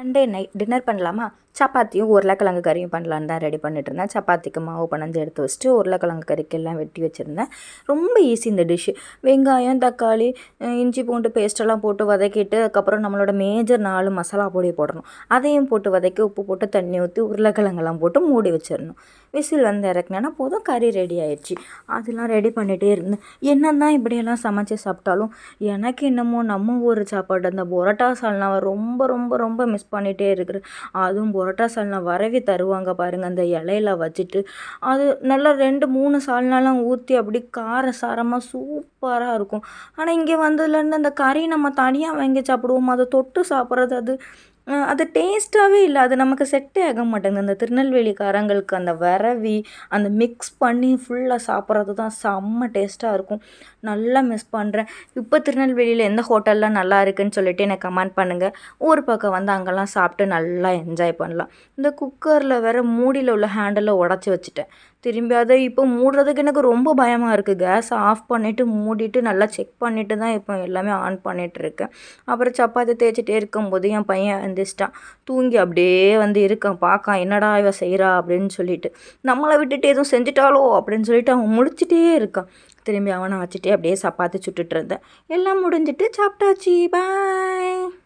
Sunday dinner பண்ணலாமா? சப்பாத்தியும் உருளைக்கிழங்கு கறியும் பண்ணலான்னு தான் ரெடி பண்ணிட்டு இருந்தேன். சப்பாத்திக்கு மாவு பனஞ்சு எடுத்து வச்சுட்டு உருளைக்கிழங்கு கறிக்கெல்லாம் வெட்டி வச்சுருந்தேன். ரொம்ப ஈஸி இந்த டிஷ்ஷு. வெங்காயம், தக்காளி, இஞ்சி பூண்டு பேஸ்ட்டெல்லாம் போட்டு வதக்கிட்டு அதுக்கப்புறம் நம்மளோட மேஜர் 4 மசாலா பொடி போடணும். அதையும் போட்டு வதக்கி உப்பு போட்டு தண்ணி ஊற்றி உருளைக்கிழங்கெல்லாம் போட்டு மூடி வச்சிடணும். விசில் வந்து இறக்குனேன்னா போதும், கறி ரெடி ஆயிடுச்சு. அதெல்லாம் ரெடி பண்ணிகிட்டே இருந்தேன். என்ன தான் இப்படியெல்லாம் சமைச்சு சாப்பிட்டாலும் எனக்கு என்னமோ நம்ம ஊர் சாப்பாடு அந்த பரோட்டா சால்னாவை ரொம்ப ரொம்ப ரொம்ப மிஸ் பண்ணிகிட்டே இருக்கிறேன். அதுவும் பரோட்டா சால்னா வரவி தருவாங்க பாருங்கள், அந்த இலையில வச்சுட்டு அது நல்லா 2-3 சால்னாலாம் ஊற்றி அப்படி கார சாரமாக சூப்பராக இருக்கும். ஆனால் இங்கே வந்ததுலேருந்து அந்த கறி நம்ம தனியாக வாங்கி சாப்பிடுவோம், அதை தொட்டு சாப்பிட்றது அது டேஸ்ட்டாகவே இல்லை. அது நமக்கு செட்டே ஆக மாட்டேங்குது. அந்த திருநெல்வேலிக்காரங்களுக்கு அந்த வரவி அந்த மிக்ஸ் பண்ணி ஃபுல்லாக சாப்பிட்றது தான் செம்ம டேஸ்ட்டாக இருக்கும். நல்லா மிஸ் பண்ணுறேன். இப்போ திருநெல்வேலியில் எந்த ஹோட்டல்லாம் நல்லா இருக்குன்னு சொல்லிட்டு எனக்கு கமெண்ட் பண்ணுங்கள். ஊர் பக்கம் வந்து அங்கெல்லாம் சாப்பிட்டு நல்லா என்ஜாய் பண்ணலாம். இந்த குக்கரில் வேற மூடியில் உள்ள ஹேண்டிலை உடச்சி வச்சுட்டேன். திரும்பி அதை இப்போ மூடுறதுக்கு எனக்கு ரொம்ப பயமாக இருக்குது. கேஸை ஆஃப் பண்ணிவிட்டு மூடிட்டு நல்லா செக் பண்ணிவிட்டு தான் இப்போ எல்லாமே ஆன் பண்ணிகிட்ருக்கேன். அப்புறம் சப்பாத்தி தேய்ச்சிட்டே இருக்கும்போது என் பையன் எந்திரிச்சிட்டான். தூங்கி அப்படியே வந்து இருக்கான், பார்க்கான் என்னடா இவ செய்கிறா அப்படின்னு சொல்லிட்டு. நம்மளை விட்டுட்டு எதுவும் செஞ்சுட்டாலோ அப்படின்னு சொல்லிட்டு அவன் முழிச்சிட்டே இருக்கான். திரும்பி அவனை வச்சுட்டே அப்படியே சப்பாத்தி சுட்டுட்டு இருந்தேன். எல்லாம் முடிஞ்சிட்டு சாப்பிட்டாச்சு. பாய்.